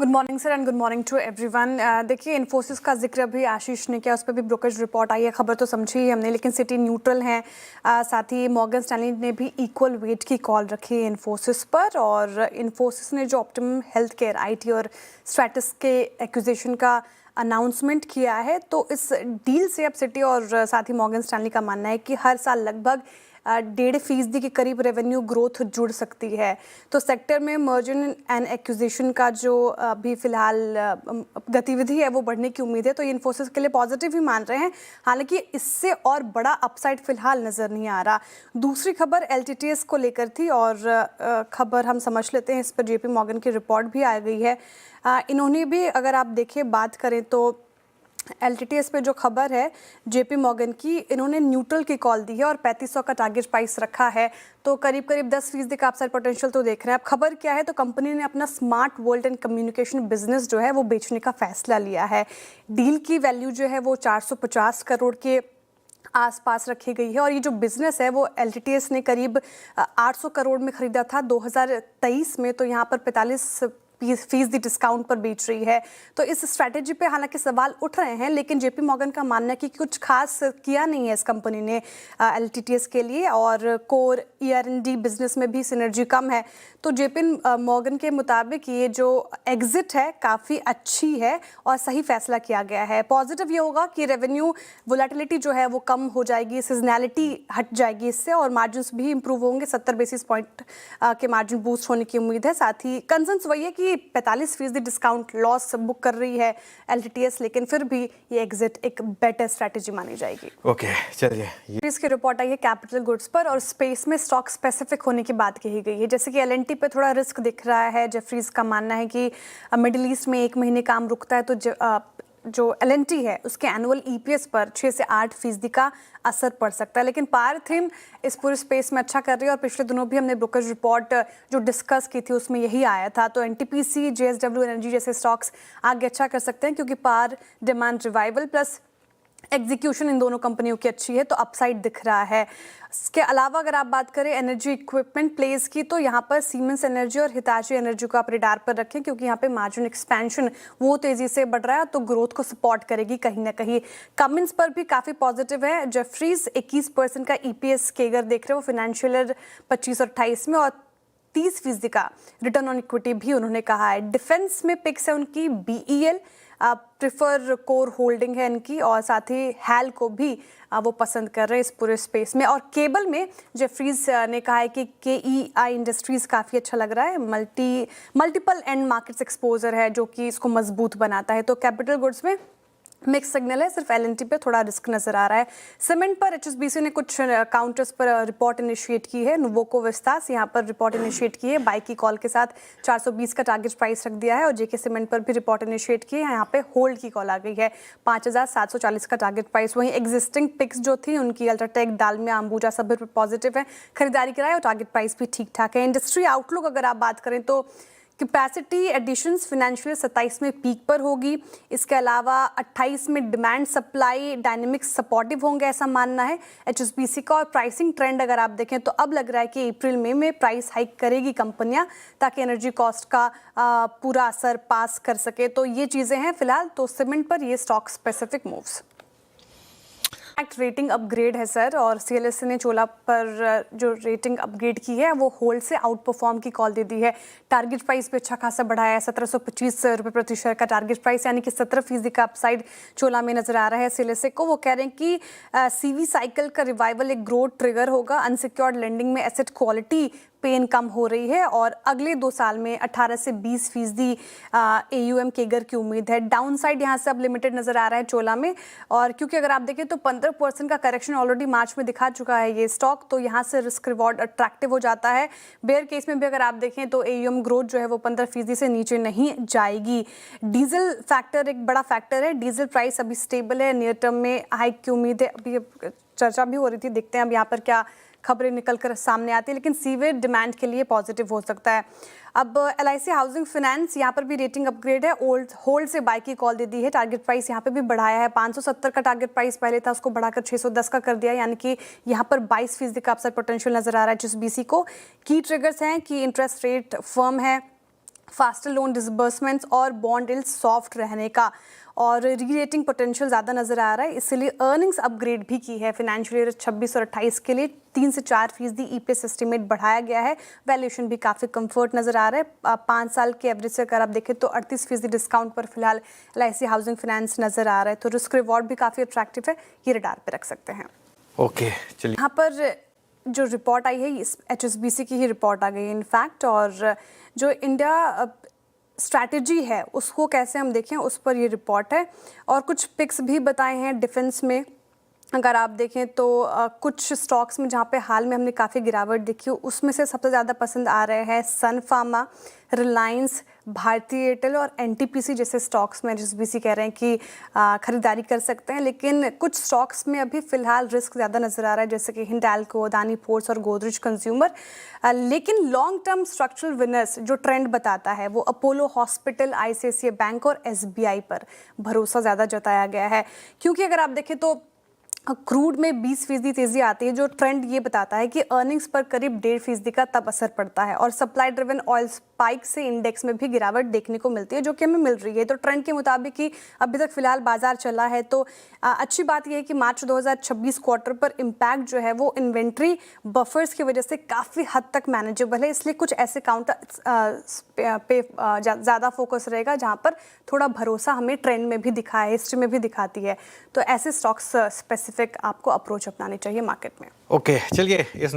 Good morning sir and good morning to everyone. देखिए, इन्फोसिस का जिक्र अभी आशीष ने किया, उस पर भी ब्रोकरेज रिपोर्ट आई है, खबर तो समझी ही हमने, लेकिन सिटी न्यूट्रल है। साथ ही मॉर्गन स्टैनली ने भी इक्वल वेट की कॉल रखी है इन्फोसिस पर, और इन्फोसिस ने जो ऑप्टिमम हेल्थ केयर, IT और स्ट्रैटिस के एक्विजिशन का अनाउंसमेंट किया है, तो इस डील से अब सिटी और साथ ही मॉर्गन स्टैनली का मानना है कि हर साल लगभग 1.5% के करीब रेवेन्यू ग्रोथ जुड़ सकती है। तो सेक्टर में मर्जर एंड एक्विजिशन का जो अभी फिलहाल गतिविधि है वो बढ़ने की उम्मीद है, तो ये इन्फोसिस के लिए पॉजिटिव ही मान रहे हैं। हालांकि इससे और बड़ा अपसाइड फिलहाल नज़र नहीं आ रहा। दूसरी खबर LTTS को लेकर थी, और खबर हम समझ लेते हैं, इस पर JP मॉर्गन की रिपोर्ट भी आ गई है। इन्होंने भी, अगर आप देखें, बात करें तो LTTS पे जो खबर है JP मॉर्गन की, इन्होंने न्यूट्रल की कॉल दी है और 3500 का टारगेट प्राइस रखा है, तो करीब 10% का अपसाइड पोटेंशियल तो देख रहे हैं। अब खबर क्या है, तो कंपनी ने अपना smart world and communication business जो है वो बेचने का फैसला लिया है। डील की वैल्यू जो है वो 450 करोड़ के आसपास रखी गई है, और ये जो बिजनेस है वो LTTS ने करीब 800 करोड़ में खरीदा था 2023 में, तो यहाँ पर 45% डिस्काउंट पर बेच रही है। तो इस स्ट्रैटेजी पे हालांकि सवाल उठ रहे हैं, लेकिन JP मॉर्गन का मानना है कि कुछ खास किया नहीं है इस कंपनी ने LTTS के लिए, और कोर ER&D बिजनेस में भी सिनर्जी कम है। तो JP मॉर्गन के मुताबिक ये जो एग्जिट है काफ़ी अच्छी है और सही फैसला किया गया है। पॉजिटिव ये होगा कि रेवेन्यू वोलेटिलिटी जो है वो कम हो जाएगी, सीजनैलिटी हट जाएगी इससे, और मार्जिन भी इंप्रूव होंगे। 70 बेसिस पॉइंट के मार्जिन बूस्ट होने की उम्मीद है। साथ ही कंसर्न्स वही है कि 45% डिस्काउंट लॉस बुक कर रही है LTTS, लेकिन फिर भी ये एग्जिट एक बेटर स्ट्रैटेजी मानी जाएगी। ओके, चलिए। इसकी रिपोर्ट आई है कैपिटल गुड्स पर, और स्पेस में स्टॉक स्पेसिफिक होने की बात कही गई है। जैसे कि LNT पे थोड़ा रिस्क दिख रहा है। जेफरीज का मानना है कि मिडिल ईस्ट में 1 महीने काम रुकता है, तो जो LNT है उसके एनुअल EPS पर 6 से 8% का असर पड़ सकता है। लेकिन पारथिम इस पूरे स्पेस में अच्छा कर रही है, और पिछले दिनों भी हमने ब्रोकरेज रिपोर्ट जो डिस्कस की थी उसमें यही आया था। तो NTPC, JSW एनर्जी जैसे स्टॉक्स आगे अच्छा कर सकते हैं, क्योंकि power demand revival plus execution इन दोनों कंपनियों की अच्छी है, तो अपसाइड दिख रहा है। इसके अलावा अगर आप बात करें एनर्जी इक्विपमेंट प्लेस की, तो यहाँ पर सीमेंस एनर्जी और हिताची एनर्जी को आप रेडार पर रखें, क्योंकि यहाँ पे मार्जिन एक्सपेंशन वो तेजी से बढ़ रहा है, तो ग्रोथ को सपोर्ट करेगी कहीं ना कहीं। कमिंस पर भी काफ़ी पॉजिटिव है। जेफरीज 21% का EPS केगर देख रहे हो फाइनेंशियल ईयर 25 और 28 में, और 30% का रिटर्न ऑन इक्विटी भी उन्होंने कहा है। डिफेंस में पिक्स है उनकी BEL, प्रिफर कोर होल्डिंग है इनकी, और साथ ही हैल को भी वो पसंद कर रहे हैं इस पूरे स्पेस में। और केबल में जेफरीज ने कहा है कि KEI इंडस्ट्रीज काफ़ी अच्छा लग रहा है, मल्टीपल एंड मार्केट्स एक्सपोजर है जो कि इसको मजबूत बनाता है। तो कैपिटल गुड्स में मिक्स सिग्नल है, सिर्फ LNT पे थोड़ा रिस्क नजर आ रहा है। सीमेंट पर HSBC ने कुछ काउंटर्स पर रिपोर्ट इनिशिएट की है। नुवोको विस्तास यहाँ पर रिपोर्ट इनिशिएट की है, बाई की कॉल के साथ 420 का टारगेट प्राइस रख दिया है, और JK सीमेंट पर भी रिपोर्ट इनिशिएट की है, यहाँ पे होल्ड की कॉल आ गई है, 5740 का टारगेट प्राइस। वहीं एग्जिस्टिंग पिक्स जो थी उनकी अल्ट्राटेक, डालमिया, अंबुजा सभी पॉजिटिव है, खरीदारी कराए, और टारगेट प्राइस भी ठीक ठाक है। इंडस्ट्री आउटलुक अगर आप बात करें तो कैपेसिटी एडिशंस फिनेंशियल 27 में पीक पर होगी। इसके अलावा 28 में डिमांड सप्लाई डायनेमिक्स सपोर्टिव होंगे, ऐसा मानना है HSBC का। और प्राइसिंग ट्रेंड अगर आप देखें तो अब लग रहा है कि अप्रैल मई में प्राइस हाइक करेगी कंपनियां, ताकि एनर्जी कॉस्ट का पूरा असर पास कर सके। तो ये चीज़ें हैं फिलहाल। तो सीमेंट पर ये stock specific moves. Rating upgrade है सर, और CLSA ने चोला पर जो रेटिंग अपग्रेड की है वो होल्ड से आउट परफॉर्म की कॉल दे दी है। टारगेट प्राइस भी अच्छा खासा बढ़ाया है, 1725 रुपये प्रति शेयर का टारगेट प्राइस, यानी कि 17% का अपसाइड चोला में नजर आ रहा है CLSA को। वो कह रहे हैं कि CV साइकिल का रिवाइवल एक ग्रोथ ट्रिगर होगा। अनसिक्योर्ड लेंडिंग में एसेट क्वालिटी पेन कम हो रही है, और अगले 2 साल में 18 से 20% AUM केगर की उम्मीद है। डाउन साइड यहाँ से अब लिमिटेड नजर आ रहा है चोला में, और क्योंकि अगर आप देखें तो 15% का करेक्शन ऑलरेडी मार्च में दिखा चुका है ये स्टॉक, तो यहाँ से रिस्क रिवॉर्ड अट्रैक्टिव हो जाता है। बेयर केस में भी अगर आप देखें तो AUM ग्रोथ जो है वो 15% से नीचे नहीं जाएगी। डीजल फैक्टर एक बड़ा फैक्टर है, डीजल प्राइस अभी स्टेबल है, नियर टर्म में हाइक की उम्मीद है। अभी चर्चा भी हो रही थी, देखते हैं अब यहाँ पर क्या खबरें निकल कर सामने आती है, लेकिन सीवियर डिमांड के लिए पॉजिटिव हो सकता है। अब LIC हाउसिंग फाइनेंस यहाँ पर भी रेटिंग अपग्रेड है, होल्ड से बाई की कॉल दे दी है। टारगेट प्राइस यहाँ पे भी बढ़ाया है, 570 का टारगेट प्राइस पहले था, उसको बढ़ाकर 610 का कर दिया, यानी कि यहाँ पर 22% का अपसाइड पोटेंशियल नजर आ रहा है HSBC को। की ट्रिगर्स हैं कि इंटरेस्ट रेट फर्म है, फास्टर लोन डिसबर्समेंट्स और बॉन्ड यील्ड सॉफ्ट रहने का और री-रेटिंग पोटेंशियल ज़्यादा नज़र आ रहा है, इसलिए अर्निंग्स अपग्रेड भी की है फाइनेंशियल ईयर 26 और 28 के लिए 3 से 4% ईपीएस एस्टीमेट बढ़ाया गया है। वैल्यूएशन भी काफ़ी कंफर्ट नज़र आ रहा है। 5 साल के एवरेज से अगर आप देखें तो 38% डिस्काउंट पर फिलहाल LIC हाउसिंग फाइनेंस नज़र आ रहा है, तो रिस्क रिवॉर्ड भी काफ़ी अट्रैक्टिव है, ये रडार पे रख सकते हैं। ओके, चलिए यहाँ पर जो रिपोर्ट आई है HSBC की ही रिपोर्ट आ गई है इनफैक्ट, और जो इंडिया स्ट्रैटेजी है उसको कैसे हम देखें उस पर ये रिपोर्ट है, और कुछ पिक्स भी बताए हैं डिफेंस में। अगर आप देखें तो कुछ स्टॉक्स में जहाँ पे हाल में हमने काफ़ी गिरावट देखी, उसमें से सबसे ज़्यादा पसंद आ रहे हैं सन फार्मा, रिलायंस, भारती एयरटेल और NTPC जैसे स्टॉक्स में HSBC कह रहे हैं कि खरीदारी कर सकते हैं। लेकिन कुछ स्टॉक्स में अभी फ़िलहाल रिस्क ज़्यादा नज़र आ रहा है, जैसे कि हिंडाल्को, अदानी पोर्ट्स और गोदरेज कंज्यूमर। लेकिन लॉन्ग टर्म स्ट्रक्चरल विनर्स जो ट्रेंड बताता है वो अपोलो हॉस्पिटल, ICICI बैंक और SBI पर भरोसा ज़्यादा जताया गया है, क्योंकि अगर आप देखें तो क्रूड में 20% तेजी आती है, जो ट्रेंड ये बताता है कि अर्निंग्स पर करीब 1.5% का तब असर पड़ता है, और सप्लाई ड्रिवन ऑयल स्पाइक से इंडेक्स में भी गिरावट देखने को मिलती है, जो कि हमें मिल रही है। तो ट्रेंड के मुताबिक ही अभी तक फिलहाल बाजार चला है। तो अच्छी बात यह है कि मार्च 2026 क्वार्टर पर इम्पैक्ट जो है वो इन्वेंट्री बफर्स की वजह से काफ़ी हद तक मैनेजेबल है, इसलिए कुछ ऐसे काउंटर पे ज़्यादा फोकस रहेगा जहाँ पर थोड़ा भरोसा हमें ट्रेंड में भी दिखा है, हिस्ट्री में भी दिखाती है। तो ऐसे स्टॉक्स स्पेसिफिक आपको अप्रोच अपनानी चाहिए मार्केट में। ओके, चलिए इस